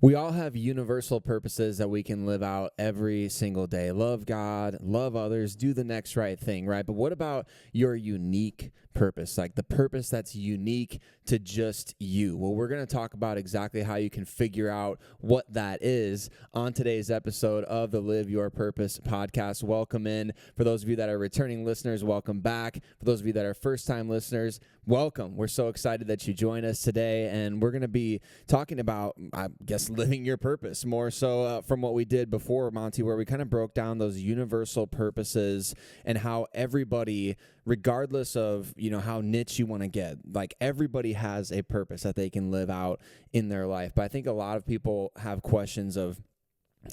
We all have universal purposes that we can live out every single day. Love God, love others, do the next right thing, right? But what about your unique purpose, like the purpose that's unique to just you? Well, we're going to talk about exactly how you can figure out what that is on today's episode of the Live Your Purpose podcast. Welcome in. For those of you that are returning listeners, welcome back. For those of you that are first-time listeners, welcome. We're so excited that you joined us today, and we're going to be talking about, I guess, living your purpose more so from what we did before, Monte, where we kind of broke down those universal purposes and how everybody, regardless of, how niche you want to get, like everybody has a purpose that they can live out in their life. But I think a lot of people have questions of,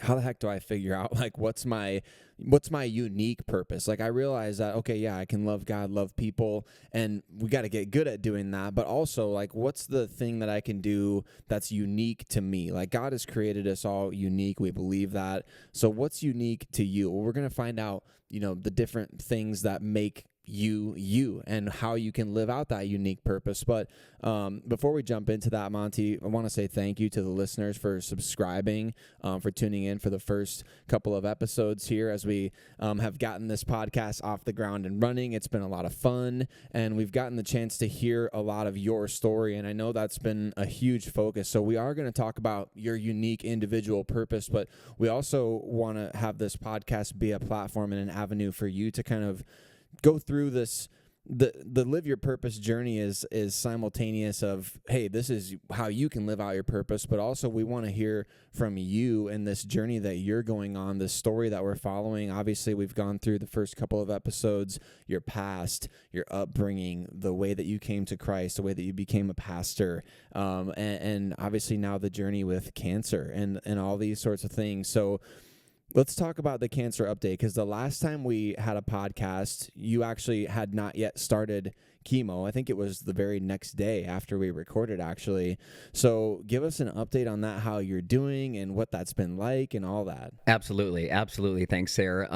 how the heck do I figure out, like, what's my unique purpose? Like, I realize that, okay, yeah, I can love God, love people, and we got to get good at doing that. But also, like, what's the thing that I can do that's unique to me? Like, God has created us all unique. We believe that. So what's unique to you? Well, we're going to find out, the different things that make you and how you can live out that unique purpose. But before we jump into that, Monte, I want to say thank you to the listeners for subscribing, for tuning in for the first couple of episodes here as we have gotten this podcast off the ground and running. It's been a lot of fun, and we've gotten the chance to hear a lot of your story, and I know that's been a huge focus. So we are going to talk about your unique individual purpose, but we also want to have this podcast be a platform and an avenue for you to kind of go through this. The Live Your Purpose journey is simultaneous of, hey, this is how you can live out your purpose, but also we want to hear from you in this journey that you're going on, this story that we're following. Obviously, we've gone through the first couple of episodes, your past, your upbringing, the way that you came to Christ, the way that you became a pastor, and obviously now the journey with cancer and all these sorts of things. So let's talk about the cancer update, because the last time we had a podcast, you actually had not yet started chemo. I think it was the very next day after we recorded, actually. So give us an update on that, how you're doing and what that's been like and all that. Absolutely. Thanks, Sayre.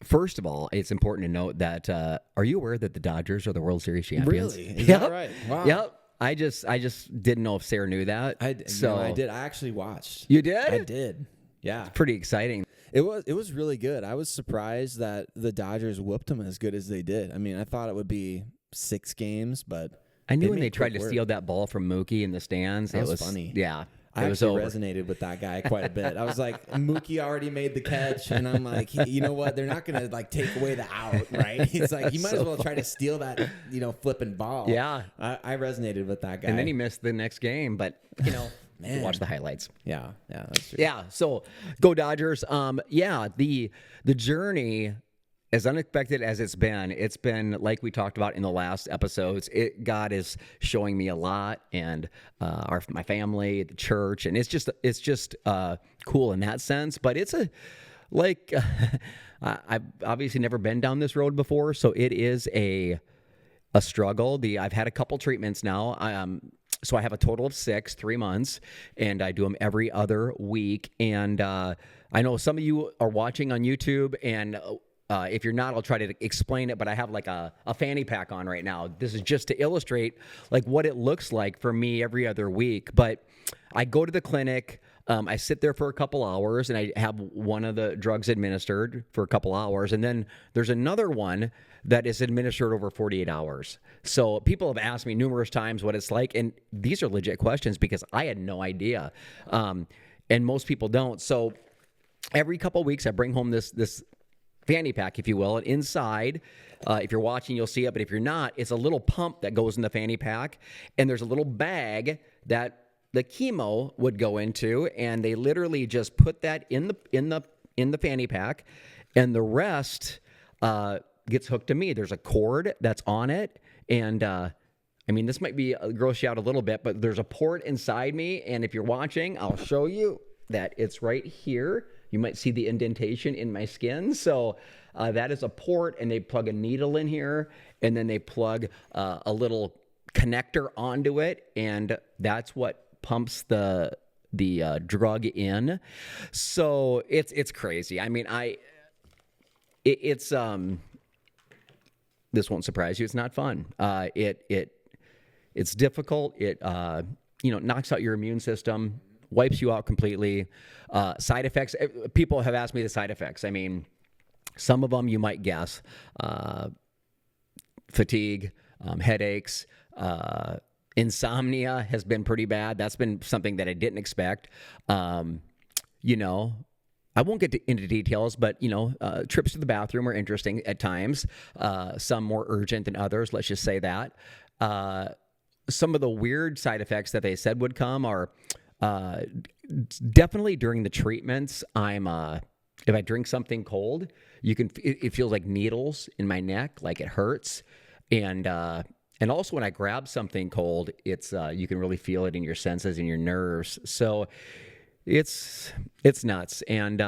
First of all, it's important to note that, are you aware that the Dodgers are the World Series champions? Really? Is that right? Wow. Yep. I just didn't know if Sayre knew that. I did. I actually watched. You did? I did. Yeah. It's pretty exciting. It was really good. I was surprised that the Dodgers whooped them as good as they did. I mean, I thought it would be 6 games, but I knew when they tried to steal that ball from Mookie in the stands. That was funny. Yeah. I actually resonated with that guy quite a bit. I was like, Mookie already made the catch, and I'm like, you know what? They're not going to take away the out, right? It's like, you might as well try to steal that, flipping ball. Yeah. I resonated with that guy. And then he missed the next game, but, Man. Watch the highlights. Yeah, that's true. Yeah, so go Dodgers. The journey, as unexpected as it's been like we talked about in the last episodes. God is showing me a lot, and my family, the church, and it's just cool in that sense. But it's I've obviously never been down this road before, so it is a struggle. I've had a couple treatments now. So I have a total of 6, 3 months, and I do them every other week. And I know some of you are watching on YouTube, and if you're not, I'll try to explain it, but I have like a fanny pack on right now. This is just to illustrate like what it looks like for me every other week. But I go to the clinic, I sit there for a couple hours, and I have one of the drugs administered for a couple hours, and then there's another one that is administered over 48 hours. So people have asked me numerous times what it's like, and these are legit questions because I had no idea, and most people don't. So every couple of weeks, I bring home this fanny pack, if you will, and inside, if you're watching, you'll see it, but if you're not, it's a little pump that goes in the fanny pack, and there's a little bag that the chemo would go into, and they literally just put that in the fanny pack, and the rest gets hooked to me. There's a cord that's on it, and this might be gross you out a little bit, but there's a port inside me, and if you're watching, I'll show you that it's right here. You might see the indentation in my skin. So that is a port, and they plug a needle in here, and then they plug a little connector onto it, and that's what pumps the drug in. So it's crazy. I mean, it's this won't surprise you. It's not fun. It's difficult. It knocks out your immune system wipes you out completely. Side effects, people have asked me the side effects. I mean, some of them you might guess. Fatigue, headaches, insomnia has been pretty bad. That's been something that I didn't expect. You know, I won't get into details, but, trips to the bathroom are interesting at times. Some more urgent than others, let's just say that. Some of the weird side effects that they said would come are definitely during the treatments. If I drink something cold, it feels like needles in my neck, like it hurts. And also when I grab something cold, it's you can really feel it in your senses and your nerves. So it's nuts. And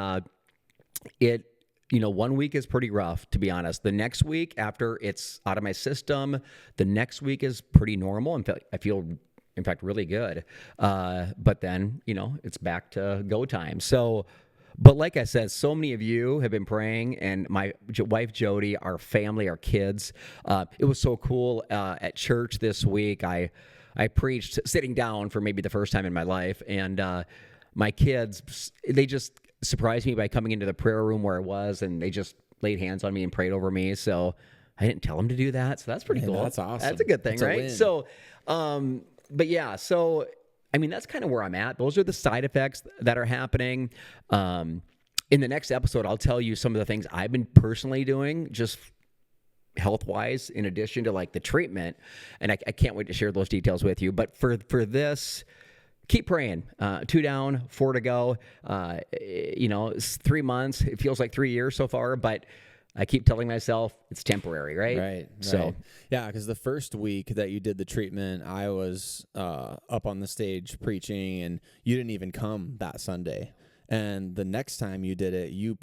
1 week is pretty rough, to be honest. The next week, after it's out of my system, the next week is pretty normal. In fact, I feel, in fact, really good. But then, it's back to go time. So, but like I said, so many of you have been praying, and my wife, Jody, our family, our kids. It was so cool at church this week. I preached sitting down for maybe the first time in my life, and my kids, they just surprised me by coming into the prayer room where I was, and they just laid hands on me and prayed over me. So I didn't tell them to do that. So that's pretty cool. That's awesome. That's a good thing, That's a right? win. So, but yeah, so I mean, that's kind of where I'm at. Those are the side effects that are happening. In the next episode, I'll tell you some of the things I've been personally doing, just health-wise, in addition to like the treatment. And I can't wait to share those details with you. But for this, keep praying. 2 down, 4 to go. It's 3 months. It feels like 3 years so far, but I keep telling myself it's temporary, right? Right. So, yeah, because the first week that you did the treatment, I was up on the stage preaching, and you didn't even come that Sunday. And the next time you did it, you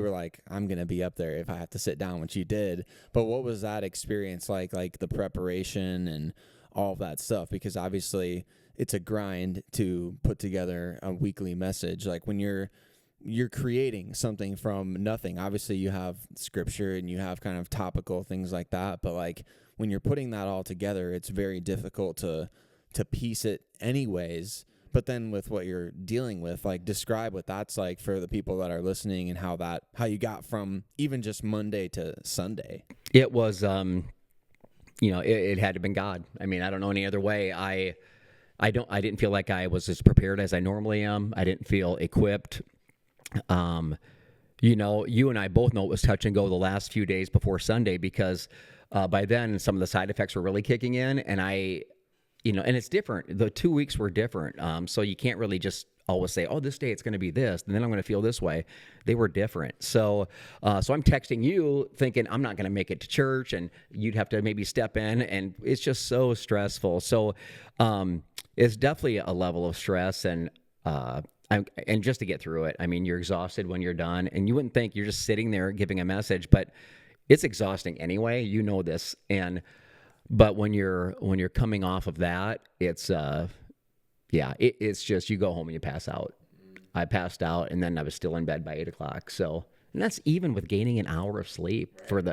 were like, I'm going to be up there if I have to sit down, which you did. But what was that experience like the preparation and all of that stuff? Because obviously it's a grind to put together a weekly message. Like when you're creating something from nothing. Obviously you have scripture and you have kind of topical things like that, but like when you're putting that all together, it's very difficult to piece it anyways. But then with what you're dealing with, like describe what that's like for the people that are listening, and how you got from even just Monday to Sunday. it was, it had to have been God. I mean, I don't know any other way. I didn't feel like I was as prepared as I normally am. I didn't feel equipped. You and I both know it was touch and go the last few days before Sunday, because by then some of the side effects were really kicking in, and and it's different. The 2 weeks were different. So you can't really just always say, oh, this day it's going to be this, and then I'm going to feel this way. They were different. So I'm texting you thinking I'm not going to make it to church, and you'd have to maybe step in, and it's just so stressful. So it's definitely a level of stress, and just to get through it. I mean, you're exhausted when you're done, and you wouldn't think you're just sitting there giving a message, but it's exhausting anyway. You know this, but when you're coming off of that, it's it's just you go home and you pass out. I passed out, and then I was still in bed by 8 o'clock. So, and that's even with gaining an hour of sleep wow.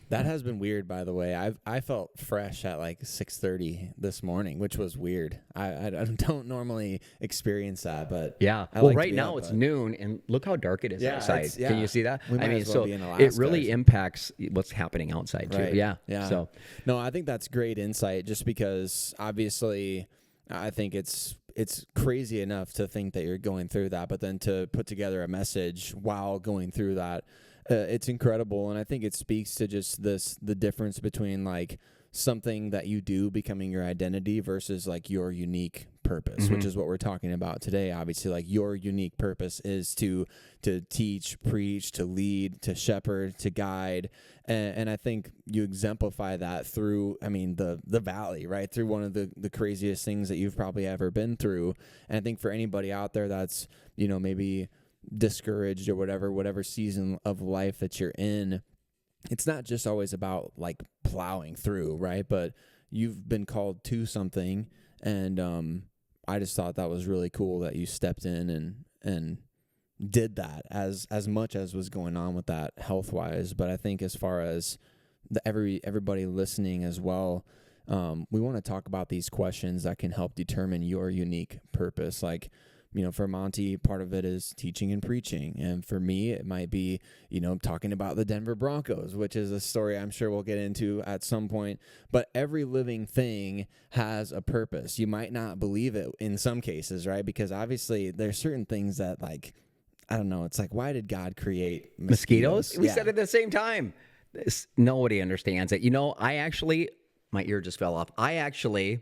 That has been weird, by the way. I felt fresh at like 6:30 this morning, which was weird. I don't normally experience that, but yeah. Right now it's noon, and look how dark it is outside. Can you see that? We might as well be in Alaska. It really impacts what's happening outside too. Right. Yeah. So no, I think that's great insight. Just because obviously, I think it's crazy enough to think that you're going through that, but then to put together a message while going through that. It's incredible, and I think it speaks to just the difference between like something that you do becoming your identity versus like your unique purpose, which is what we're talking about today. Obviously, like your unique purpose is to teach, preach, to lead, to shepherd, to guide, and I think you exemplify that through, the valley, right? Through one of the craziest things that you've probably ever been through. And I think for anybody out there that's, maybe discouraged or whatever season of life that you're in, it's not just always about like plowing through, right? But you've been called to something, and I just thought that was really cool that you stepped in and did that as much as was going on with that health wise. But I think as far as everybody listening as well, we want to talk about these questions that can help determine your unique purpose. Like, for Monte, part of it is teaching and preaching. And for me, it might be, talking about the Denver Broncos, which is a story I'm sure we'll get into at some point. But every living thing has a purpose. You might not believe it in some cases, right? Because obviously there's certain things that, like, I don't know. It's like, why did God create mosquitoes? We said it at the same time. Nobody understands it. I actually, my ear just fell off. I actually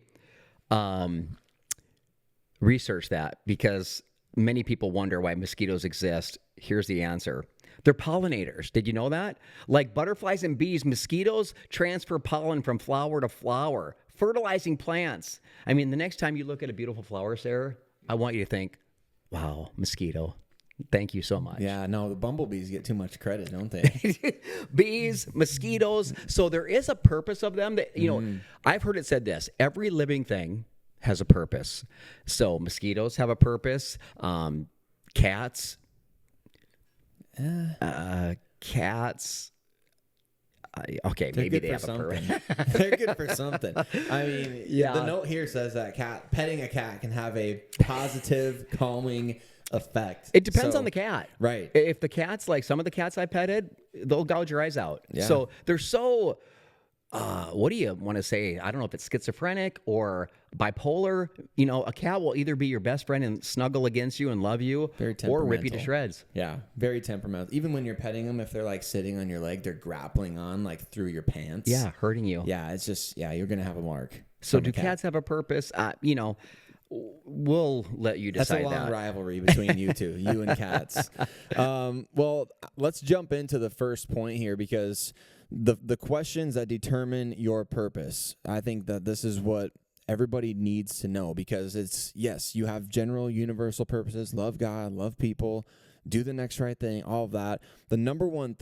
researched that because many people wonder why mosquitoes exist. Here's the answer. They're pollinators. Did you know that? Like butterflies and bees, mosquitoes transfer pollen from flower to flower, fertilizing plants. I mean, the next time you look at a beautiful flower, Sayre, I want you to think, wow, mosquito. Thank you so much. Yeah, no, the bumblebees get too much credit, don't they? Bees, mosquitoes. So there is a purpose of them that, I've heard it said this, every living thing has a purpose. So mosquitoes have a purpose. Cats. Okay, They're maybe good they have for a purpose. something. They're good for something. I mean, the note here says that petting a cat can have a positive, calming effect. It depends on the cat. Right. If the cat's like some of the cats I petted, they'll gouge your eyes out. Yeah. So they're so, what do you want to say? I don't know if it's schizophrenic or bipolar. A cat will either be your best friend and snuggle against you and love you, or rip you to shreds. Yeah, very temperamental. Even when you're petting them, if they're like sitting on your leg, they're grappling on like through your pants. Yeah, hurting you. Yeah, it's just, you're going to have a mark. So do cats have a purpose? We'll let you decide that. That's a long rivalry between you two, you and cats. Well, let's jump into the first point here because the questions that determine your purpose, I think that this is what everybody needs to know because it's, yes, you have general universal purposes, love God, love people, do the next right thing, all of that. The number one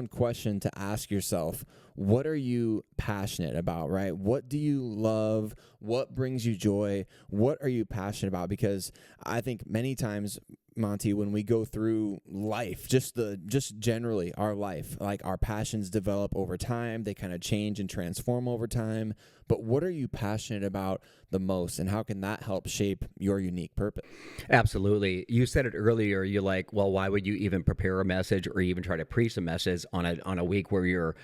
question to ask yourself, what are you passionate about, right? What do you love? What brings you joy? What are you passionate about? Because I think many times, Monte, when we go through life, just generally our life, like our passions develop over time. They kind of change and transform over time. But what are you passionate about the most, and how can that help shape your unique purpose? Absolutely. You said it earlier. You're like, well, why would you even prepare a message or even try to preach a message on a week where you're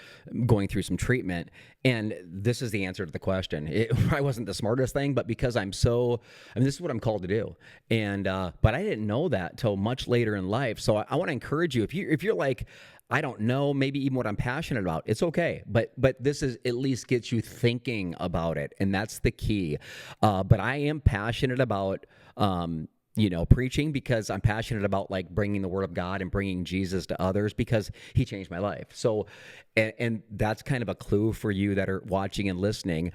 going through some treatment? And this is the answer to the question. I wasn't the smartest thing, but because this is what I'm called to do. And but I didn't know that till much later in life. So I want to encourage you, if you're like, I don't know, maybe even what I'm passionate about, it's okay. But this is at least gets you thinking about it, and that's the key. But I am passionate about preaching because I'm passionate about like bringing the word of God and bringing Jesus to others because he changed my life. So, and that's kind of a clue for you that are watching and listening.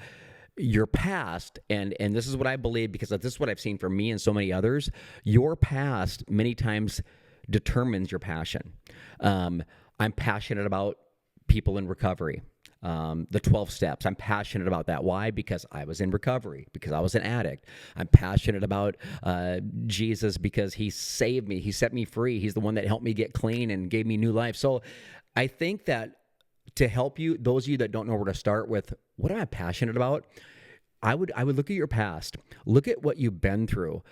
Your past, and this is what I believe because this is what I've seen for me and so many others, your past many times determines your passion. I'm passionate about people in recovery. The 12 steps. I'm passionate about that. Why? Because I was in recovery, because I was an addict. I'm passionate about Jesus because he saved me. He set me free. He's the one that helped me get clean and gave me new life. So I think that to help you, those of you that don't know where to start with, what am I passionate about? I would look at your past. Look at what you've been through.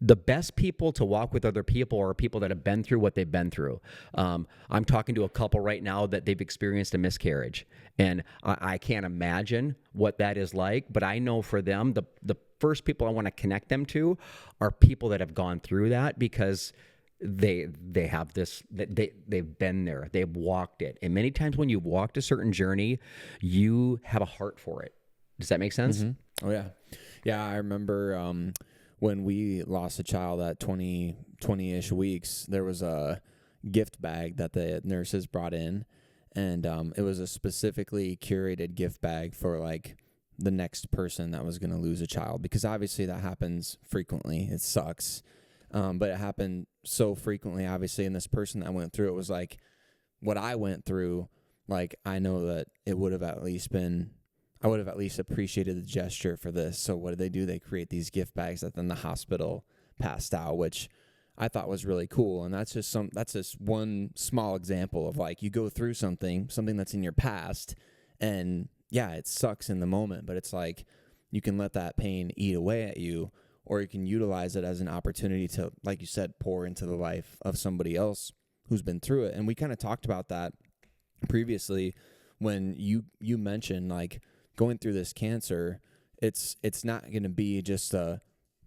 The best people to walk with other people are people that have been through what they've been through. I'm talking to a couple right now that they've experienced a miscarriage, and I can't imagine what that is like, but I know for them, the first people I want to connect them to are people that have gone through that because they have this, they've been there, they've walked it. And many times when you've walked a certain journey, you have a heart for it. Does that make sense? Mm-hmm. Oh, yeah. Yeah, I remember when we lost a child at 20-ish weeks, there was a gift bag that the nurses brought in, and it was a specifically curated gift bag for like the next person that was going to lose a child, because obviously that happens frequently. It sucks, but it happened so frequently, obviously, and this person that went through it was like, what I went through, like, I know that it would have at least been, I would have at least appreciated the gesture for this. So what do? They create these gift bags that then the hospital passed out, which I thought was really cool. And that's just one small example of like, you go through something that's in your past, and yeah, it sucks in the moment, but it's like you can let that pain eat away at you, or you can utilize it as an opportunity to, like you said, pour into the life of somebody else who's been through it. And we kind of talked about that previously when you mentioned like going through this cancer. It's not going to be just a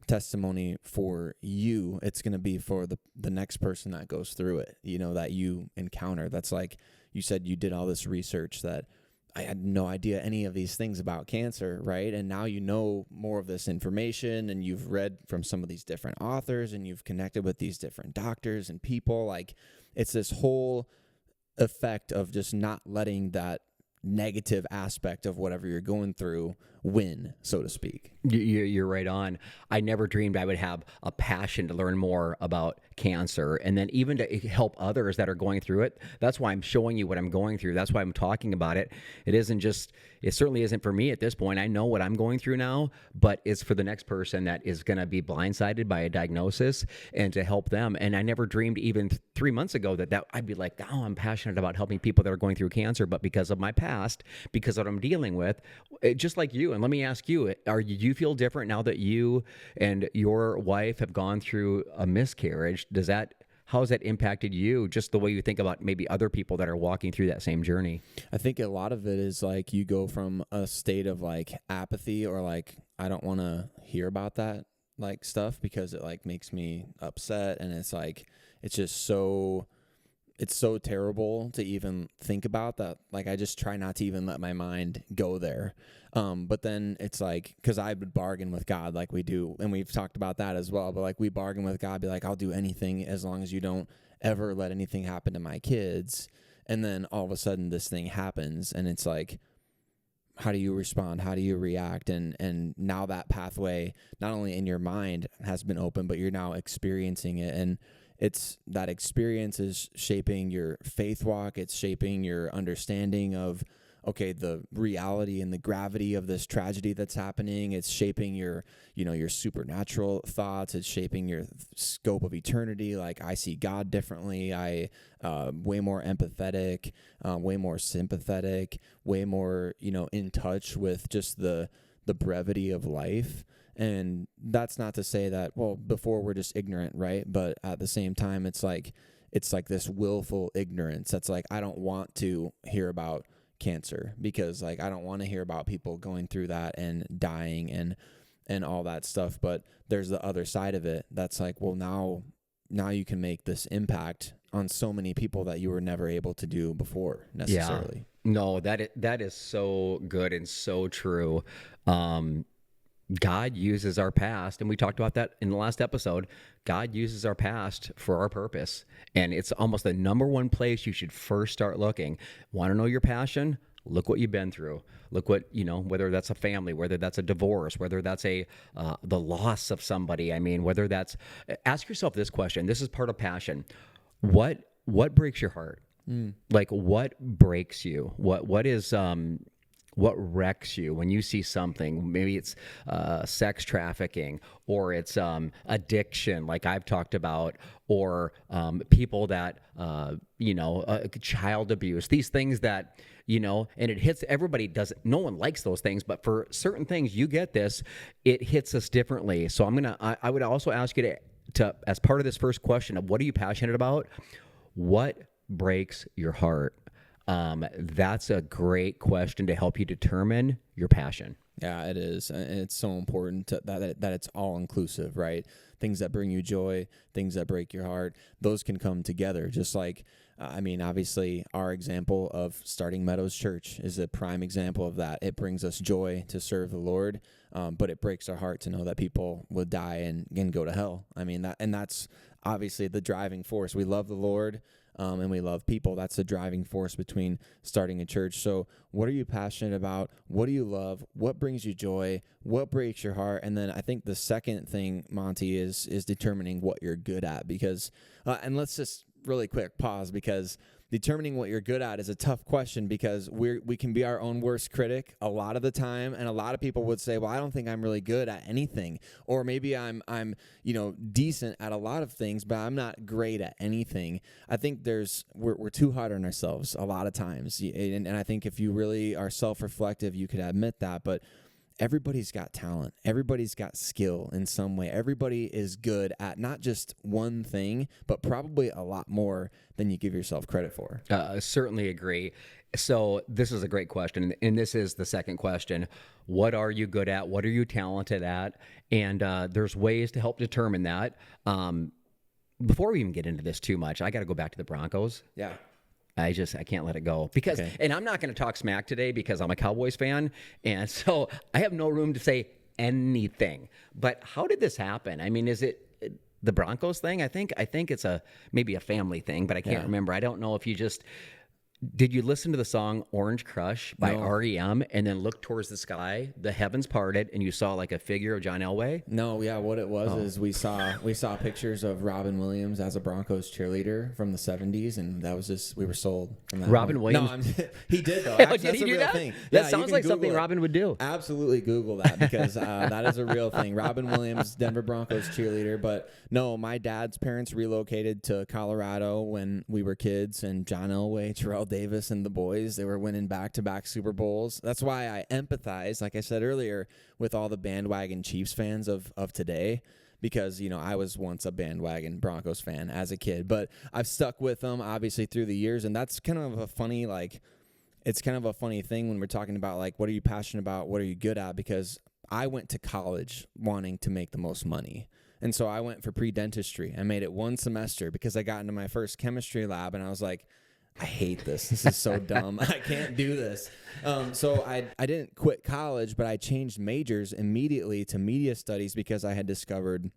testimony for you. It's going to be for the next person that goes through it, that you encounter. That's like you said, you did all this research that I had no idea any of these things about cancer, right? And now you know more of this information, and you've read from some of these different authors, and you've connected with these different doctors and people. Like, it's this whole effect of just not letting that negative aspect of whatever you're going through win, so to speak. You're right on. I never dreamed I would have a passion to learn more about cancer, and then even to help others that are going through it. That's why I'm showing you what I'm going through. That's why I'm talking about it. It certainly isn't for me at this point. I know what I'm going through now, but it's for the next person that is going to be blindsided by a diagnosis, and to help them. And I never dreamed even 3 months ago that I'd be like, oh, I'm passionate about helping people that are going through cancer. But because of my past, because of what I'm dealing with, just like you, and let me ask you, do you feel different now that you and your wife have gone through a miscarriage? How has that impacted you, just the way you think about maybe other people that are walking through that same journey? I think a lot of it is like you go from a state of like apathy, or like, I don't want to hear about that like stuff because it like makes me upset. And it's like, it's so terrible to even think about that. Like, I just try not to even let my mind go there. But then it's like, because I would bargain with God like we do, and we've talked about that as well, but like we bargain with God, be like, I'll do anything as long as you don't ever let anything happen to my kids. And then all of a sudden this thing happens, and it's like, how do you respond? How do you react? And now that pathway, not only in your mind, has been open, but you're now experiencing it. And it's that experience is shaping your faith walk. It's shaping your understanding of, okay, the reality and the gravity of this tragedy that's happening. It's shaping your supernatural thoughts. It's shaping your scope of eternity. Like, I see God differently. I way more empathetic, way more sympathetic, way more, in touch with just the brevity of life. And that's not to say that, well, before we're just ignorant, right? But at the same time, it's like this willful ignorance. That's like, I don't want to hear about cancer because like, I don't want to hear about people going through that and dying and all that stuff. But there's the other side of it. That's like, well, now you can make this impact on so many people that you were never able to do before necessarily. Yeah. No, that is so good and so true. God uses our past, and we talked about that in the last episode. God uses our past for our purpose, and it's almost the number one place you should first start looking. Want to know your passion? Look what you've been through. Look what, whether that's a family, whether that's a divorce, whether that's the loss of somebody. I mean, ask yourself this question. This is part of passion. What breaks your heart? Like, what breaks you? What wrecks you when you see something? Maybe it's sex trafficking, or it's addiction, like I've talked about, or people that, child abuse, these things that, and it hits everybody. No one likes those things, but for certain things, you get this, it hits us differently. So I would also ask you to, as part of this first question of what are you passionate about, what breaks your heart? That's a great question to help you determine your passion. Yeah, it is. And it's so important that it's all inclusive, right? Things that bring you joy, things that break your heart, those can come together. Just like, obviously our example of starting Meadows Church is a prime example of that. It brings us joy to serve the Lord, but it breaks our heart to know that people will die and go to hell. I mean, that's obviously the driving force. We love the Lord, and we love people. That's the driving force between starting a church. So what are you passionate about? What do you love? What brings you joy? What breaks your heart? And then I think the second thing, Monte, is determining what you're good at. Because, and let's just really quick pause, because determining what you're good at is a tough question because we can be our own worst critic a lot of the time, and a lot of people would say, well, I don't think I'm really good at anything, or maybe I'm decent at a lot of things, but I'm not great at anything. I think we're too hard on ourselves a lot of times, and I think if you really are self-reflective, you could admit that, but everybody's got talent. Everybody's got skill in some way. Everybody is good at not just one thing, but probably a lot more than you give yourself credit for. Certainly agree. So this is a great question, and this is the second question. What are you good at? What are you talented at? And there's ways to help determine that. Before we even get into this too much, I got to go back to the Broncos. Yeah. I can't let it go because, and I'm not going to talk smack today because I'm a Cowboys fan. And so I have no room to say anything, but how did this happen? I mean, is it the Broncos thing? I think it's maybe a family thing, but I can't remember. I don't know if did you listen to the song Orange Crush by REM and then look towards the sky, the heavens parted, and you saw like a figure of John Elway? No, yeah, what it was is we saw pictures of Robin Williams as a Broncos cheerleader from the 70s, and that was just, we were sold from that. Robin Williams? No, he did though. Actually, did that's he a do real that? thing. That Yeah, sounds like something Robin would do. Absolutely Google that because that is a real thing. Robin Williams, Denver Broncos cheerleader. But no, my dad's parents relocated to Colorado when we were kids, and John Elway, Terrell Davis, and the boys, they were winning back-to-back Super Bowls. That's why I empathize, like I said earlier, with all the bandwagon Chiefs fans of today, because, I was once a bandwagon Broncos fan as a kid, but I've stuck with them, obviously, through the years, and that's kind of a funny, it's kind of a funny thing when we're talking about, what are you passionate about, what are you good at, because I went to college wanting to make the most money. And so I went for pre-dentistry. I made it one semester because I got into my first chemistry lab, and I was like, I hate this. This is so dumb. I can't do this. So I didn't quit college, but I changed majors immediately to media studies because I had discovered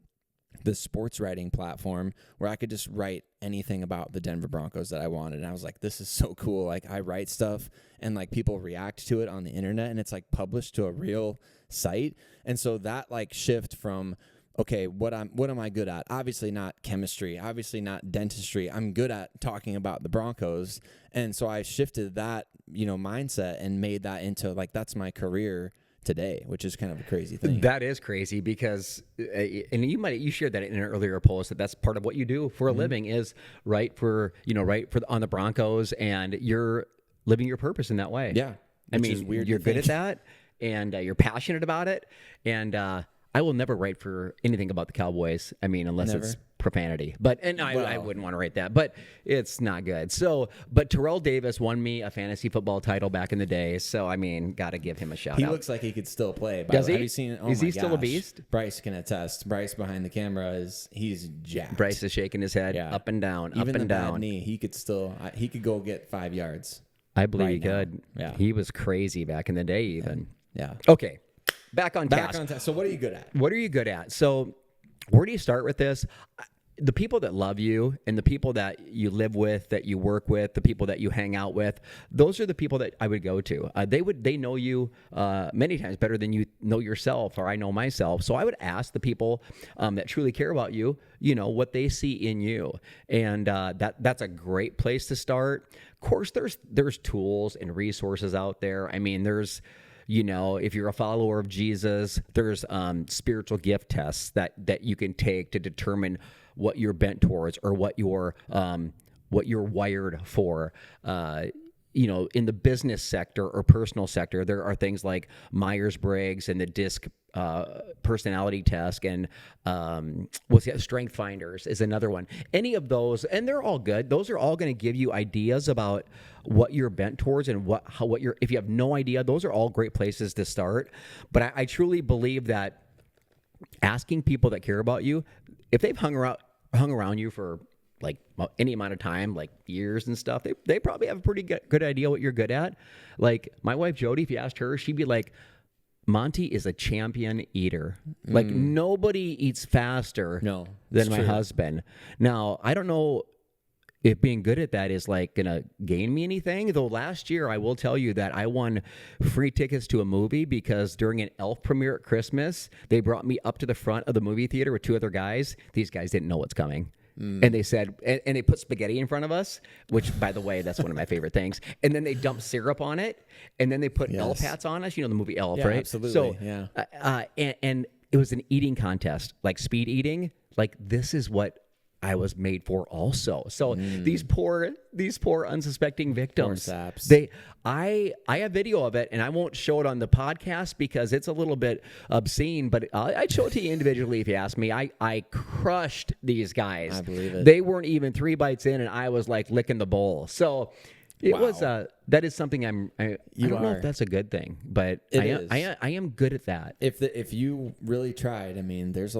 the sports writing platform where I could just write anything about the Denver Broncos that I wanted. And I was like, this is so cool. I write stuff and people react to it on the internet, and it's published to a real site. And so that shift from, okay, what am I good at? Obviously not chemistry, obviously not dentistry. I'm good at talking about the Broncos. And so I shifted that, mindset and made that into that's my career today, which is kind of a crazy thing. That is crazy because, and you shared that in an earlier post, that's part of what you do for a living is write on the Broncos, and you're living your purpose in that way. Yeah. I mean, you're good at that, and you're passionate about it. And, I will never write for anything about the Cowboys. I mean, unless it's profanity. I wouldn't want to write that, but it's not good. So, but Terrell Davis won me a fantasy football title back in the day. So, I mean, got to give him a shout out. He looks like he could still play. Does he? Have you seen it? Oh, is he still a beast? Bryce can attest. Bryce behind the camera he's jacked. Bryce is shaking his head up and down, Even up and the down. Bad knee, he could go get 5 yards. I believe he now. could. Yeah. He was crazy back in the day even. Yeah. Okay. Back on task. So what are you good at? What are you good at? So where do you start with this? The people that love you and the people that you live with, that you work with, the people that you hang out with, those are the people that I would go to. They know you many times better than you know yourself, or I know myself. So I would ask the people that truly care about you, what they see in you. And that's a great place to start. Of course, there's tools and resources out there. I mean, there's if you're a follower of Jesus, there's spiritual gift tests that you can take to determine what you're bent towards or what you're wired for. In the business sector or personal sector, there are things like Myers-Briggs and the DISC personality test, and Strength Finders is another one. Any of those, and they're all good. Those are all going to give you ideas about what you're bent towards and what you're. If you have no idea, those are all great places to start. But I truly believe that asking people that care about you, if they've hung around you for any amount of time, years and stuff, they probably have a pretty good idea what you're good at. My wife Jody, if you asked her, she'd be like, Monte is a champion eater. Nobody eats faster than my husband. Now, I don't know if being good at that is gonna gain me anything, though last year I will tell you that I won free tickets to a movie because during an Elf premiere at Christmas, they brought me up to the front of the movie theater with two other guys. These guys didn't know what's coming. And they said, and they put spaghetti in front of us, which, by the way, that's one of my favorite things. And then they dumped syrup on it, and then they put elf hats on us. You know the movie Elf, right? Absolutely. So, Yeah. And it was an eating contest, like speed eating. Like, this is what I was made for also. So these poor unsuspecting victims, Poor saps. I have video of it, and I won't show it on the podcast because it's a little bit obscene, but I'd show it to you individually if you ask me. I crushed these guys. I believe it. They weren't even 3 bites in, and I was like licking the bowl. So it was that is something I don't know if that's a good thing, but I am good at that. If you really tried, I mean, there's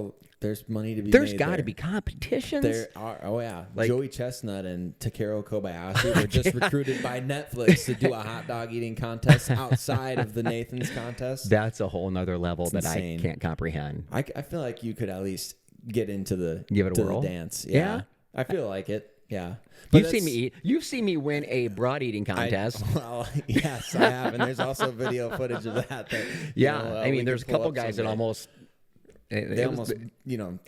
money to be There's made. got to be competitions. There are, like Joey Chestnut and Takeru Kobayashi were just recruited by Netflix to do a hot dog eating contest outside of the Nathan's contest. That's a whole nother level that insane. I can't comprehend. I feel like you could at least get into the Give it a whirl? the dance. Yeah. I feel like it. Yeah. But You've seen me eat. You've seen me win a broad eating contest. Well, yes, I have, and there's also video footage of that. I mean, there's a couple guys that almost. They almost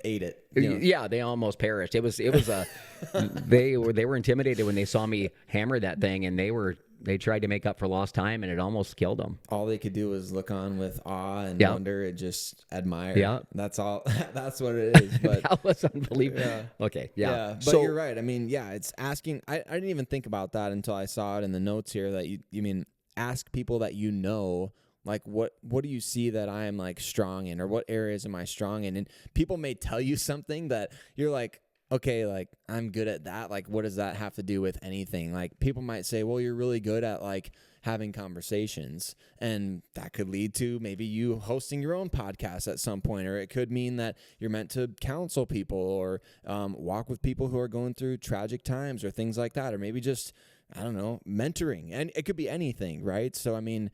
ate it. Yeah, they almost perished. It was a. they were intimidated when they saw me hammer that thing, and they tried to make up for lost time, and it almost killed them. All they could do was look on with awe and wonder, and just admire. Yeah, that's all. That's what it is. But that was unbelievable. Yeah. Okay, yeah. But so, you're right. I mean, it's asking. I didn't even think about that until I saw it in the notes here. That you mean ask people that you know. Like, what do you see that I am, like, strong in, or what areas am I strong in? And people may tell you something that you're like, okay, like, I'm good at that. Like, what does that have to do with anything? Like, people might say, well, you're really good at, like, having conversations. And that could lead to maybe you hosting your own podcast at some point. Or it could mean that you're meant to counsel people or walk with people who are going through tragic times or things like that. Or maybe just, I don't know, mentoring. And it could be anything, right? So, I mean,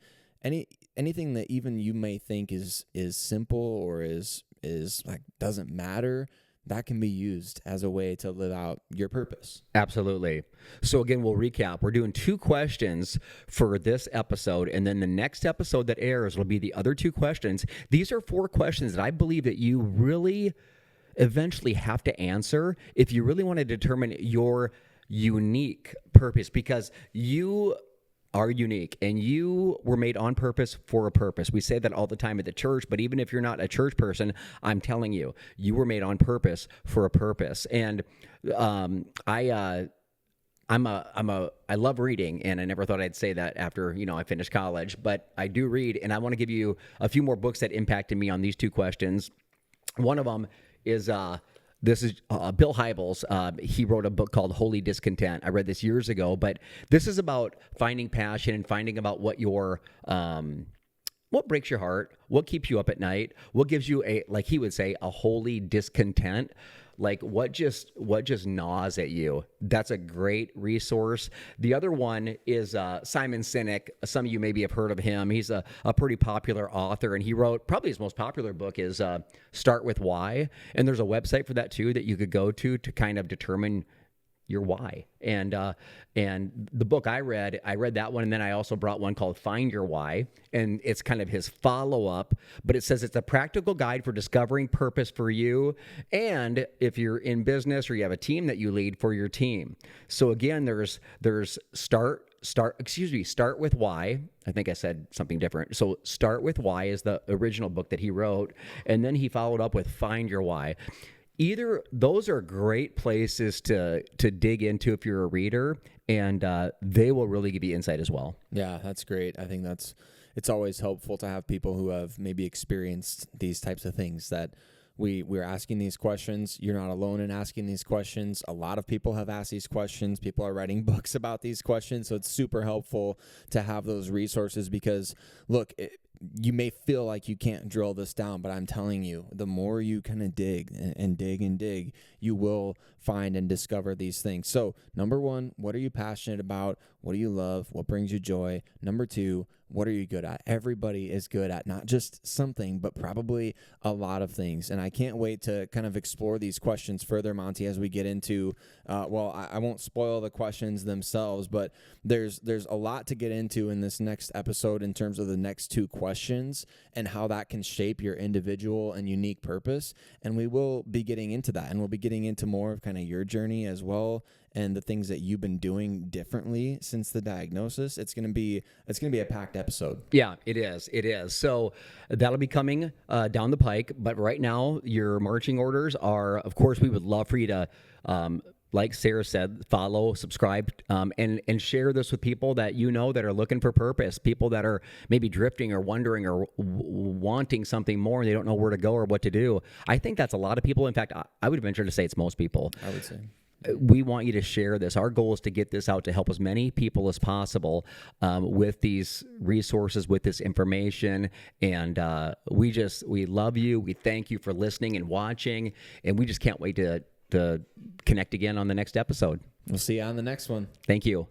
anything that even you may think is simple or is like doesn't matter, that can be used as a way to live out your purpose. Absolutely. So again, we'll recap. We're doing 2 questions for this episode, and then the next episode that airs will be the other 2 questions. These are 4 questions that I believe that you really eventually have to answer if you really want to determine your unique purpose, because you are unique and you were made on purpose for a purpose. We say that all the time at the church, but even if you're not a church person, I'm telling you, you were made on purpose for a purpose. And I love reading, and I never thought I'd say that after, I finished college, but I do read, and I want to give you a few more books that impacted me on these 2 questions. One of them is this is Bill Hybels. He wrote a book called Holy Discontent. I read this years ago, but this is about finding passion and finding about what what breaks your heart, what keeps you up at night, what gives you like he would say, a holy discontent. Like what just gnaws at you. That's a great resource. The other one is Simon Sinek. Some of you maybe have heard of him. He's a pretty popular author, and he wrote probably his most popular book is Start With Why. And there's a website for that too that you could go to kind of determine your why. And the book I read that one, and then I also brought one called Find Your Why, and it's kind of his follow-up, but it says it's a practical guide for discovering purpose for you, and if you're in business or you have a team that you lead, for your team. So again, there's Start With Why. I think I said something different. So Start With Why is the original book that he wrote, and then he followed up with Find Your Why. Either those are great places to dig into if you're a reader, and they will really give you insight as well. Yeah, that's great. I think it's always helpful to have people who have maybe experienced these types of things, that we're asking these questions. You're not alone in asking these questions. A lot of people have asked these questions. People are writing books about these questions, so it's super helpful to have those resources because, look, you may feel like you can't drill this down, but I'm telling you, the more you kind of dig and dig, you will find and discover these things. So, number 1, what are you passionate about? What do you love? What brings you joy? Number 2, what are you good at? Everybody is good at not just something, but probably a lot of things. And I can't wait to kind of explore these questions further, Monte, as we get into, I won't spoil the questions themselves, but there's a lot to get into in this next episode in terms of the next 2 questions and how that can shape your individual and unique purpose. And we will be getting into that, and we'll be getting into more of kind of your journey as well, and the things that you've been doing differently since the diagnosis. It's gonna be a packed episode. Yeah, it is. It is. So that'll be coming down the pike. But right now, your marching orders are, of course, we would love for you to, like Sarah said, follow, subscribe, and share this with people that you know that are looking for purpose, people that are maybe drifting or wondering or wanting something more and they don't know where to go or what to do. I think that's a lot of people. In fact, I would venture to say it's most people. I would say. We want you to share this. Our goal is to get this out to help as many people as possible with these resources, with this information. And we love you. We thank you for listening and watching. And we just can't wait to connect again on the next episode. We'll see you on the next one. Thank you.